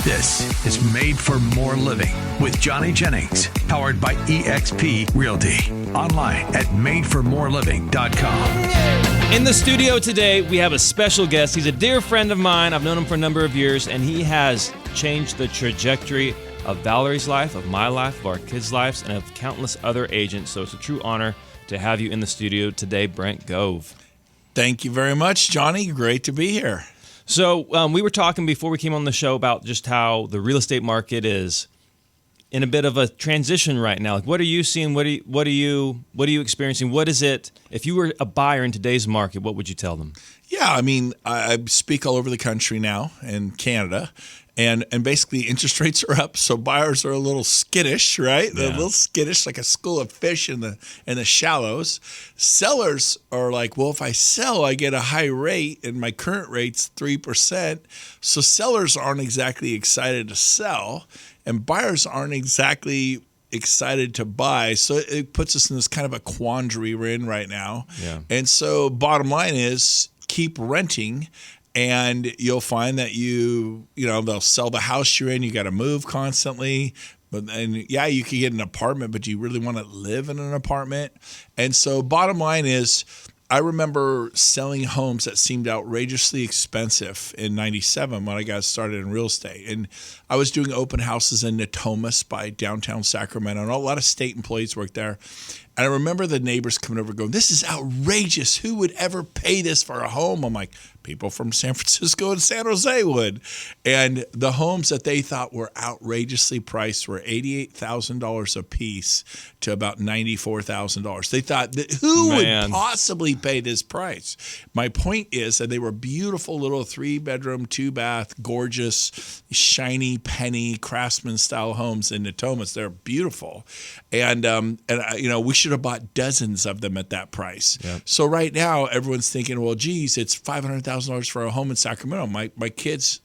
This is Made for More Living with Johnny Jennings, powered by eXp Realty. Online at madeformoreliving.com. In the studio today, we have a special guest. He's a dear friend of mine. I've known him for a number of years, and he has changed the trajectory of Valerie's life, of my life, of our kids' lives, and of countless other agents. So it's a true honor to have you in the studio today, Brent Gove. Thank you very much, Johnny. Great to be here. So we were talking before we came on the show about just how the real estate market is in a bit of a transition right now. Like, what are you seeing? What are you experiencing? What is it? If you were a buyer in today's market, what would you tell them? Yeah, I mean, I speak all over the country now and Canada, and basically interest rates are up, so buyers are a little skittish, right? They're a little skittish, like a school of fish in the shallows. Sellers are like, well, if I sell, I get a high rate, and my current rate's 3%. So sellers aren't exactly excited to sell, and buyers aren't exactly excited to buy. So it puts us in this kind of a quandary we're in right now. Yeah. And so bottom line is keep renting, and you'll find that they'll sell the house you're in. You got to move constantly. You could get an apartment, but do you really want to live in an apartment? And so bottom line is, I remember selling homes that seemed outrageously expensive in 97 when I got started in real estate. And I was doing open houses in Natomas by downtown Sacramento, and a lot of state employees worked there. And I remember the neighbors coming over going, "This is outrageous. Who would ever pay this for a home?" I'm like, people from San Francisco and San Jose would. And the homes that they thought were outrageously priced were $88,000 a piece to about $94,000. They thought, who would possibly pay this price? My point is that they were beautiful little 3-bedroom, 2-bath, gorgeous, shiny, penny, craftsman-style homes in Natomas. They're beautiful. And we should have bought dozens of them at that price. Yep. So right now, everyone's thinking, well, geez, it's $500,000 for a home in Sacramento. My kids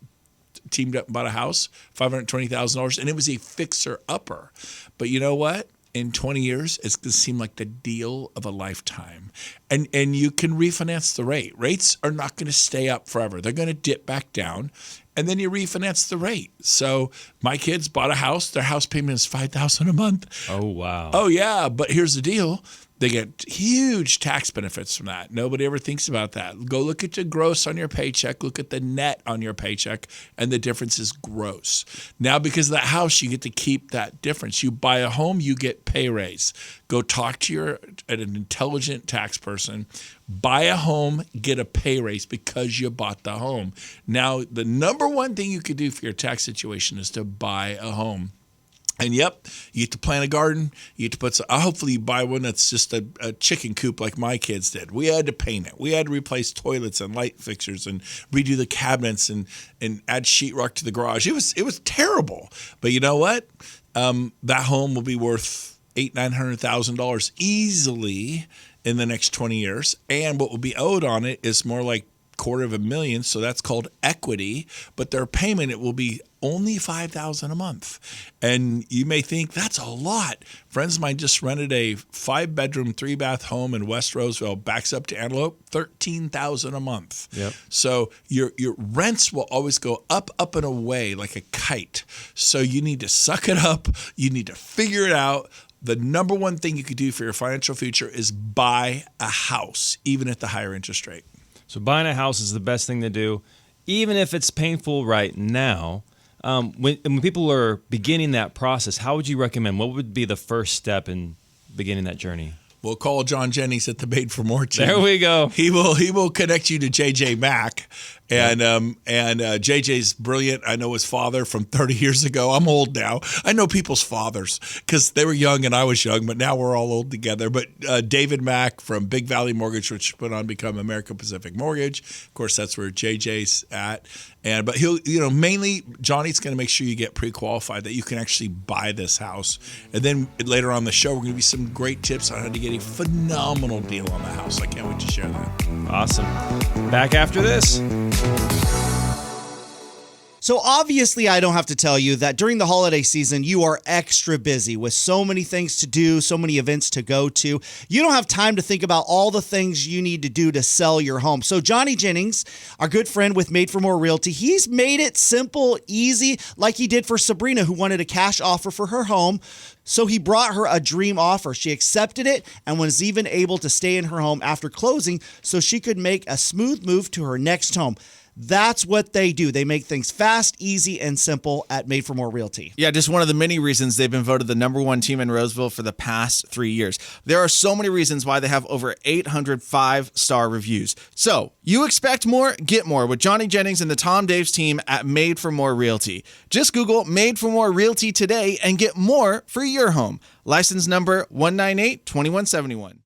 teamed up and bought a house, $520,000, and it was a fixer-upper. But you know what? In 20 years, it's going to seem like the deal of a lifetime. And you can refinance the rate. Rates are not going to stay up forever. They're going to dip back down, and then you refinance the rate. So my kids bought a house. Their house payment is $5,000 a month. Oh, wow. Oh, yeah, but here's the deal. They get huge tax benefits from that. Nobody ever thinks about that. Go look at the gross on your paycheck. Look at the net on your paycheck, and the difference is gross. Now, because of that house, you get to keep that difference. You buy a home, you get pay raise. Go talk to an intelligent tax person. Buy a home, get a pay raise because you bought the home. Now, the number one thing you could do for your tax situation is to buy a home. And yep, you get to plant a garden. You get to put hopefully you buy one that's just a chicken coop like my kids did. We had to paint it. We had to replace toilets and light fixtures and redo the cabinets and add sheetrock to the garage. It was terrible. But you know what? That home will be worth $800,000-$900,000 easily in the next 20 years. And what will be owed on it is more like $250,000, so that's called equity, but their payment, it will be only $5,000 a month. And you may think that's a lot. Friends of mine just rented a 5-bedroom, 3-bath home in West Roseville, backs up to Antelope, $13,000 a month. Yep. So your rents will always go up, up and away like a kite. So you need to suck it up. You need to figure it out. The number one thing you could do for your financial future is buy a house, even at the higher interest rate. So buying a house is the best thing to do, even if it's painful right now. When people are beginning that process, how would you recommend? What would be the first step in beginning that journey? We'll call John Jennings at the Made for More team. There we go. He will connect you to JJ Mack, and JJ's brilliant. I know his father from 30 years ago. I'm old now. I know people's fathers because they were young and I was young, but now we're all old together. But David Mack from Big Valley Mortgage, which went on to become American Pacific Mortgage. Of course, that's where JJ's at. But he'll, mainly Johnny's going to make sure you get pre-qualified, that you can actually buy this house. And then later on the show, we're going to give you some great tips on how to get a phenomenal deal on the house. I can't wait to share that. Awesome. Back after this. So obviously, I don't have to tell you that during the holiday season, you are extra busy with so many things to do, so many events to go to. You don't have time to think about all the things you need to do to sell your home. So Johnny Jennings, our good friend with Made for More Realty, he's made it simple, easy, like he did for Sabrina, who wanted a cash offer for her home. So he brought her a dream offer. She accepted it and was even able to stay in her home after closing so she could make a smooth move to her next home. That's what they do. They make things fast, easy, and simple at Made for More Realty. Yeah, just one of the many reasons they've been voted the #1 team in Roseville for the past 3 years. There are so many reasons why they have over 800 5-star reviews. So, you expect more? Get more with Johnny Jennings and the Tom Daves team at Made for More Realty. Just Google Made for More Realty today and get more for your home. License number 1982171.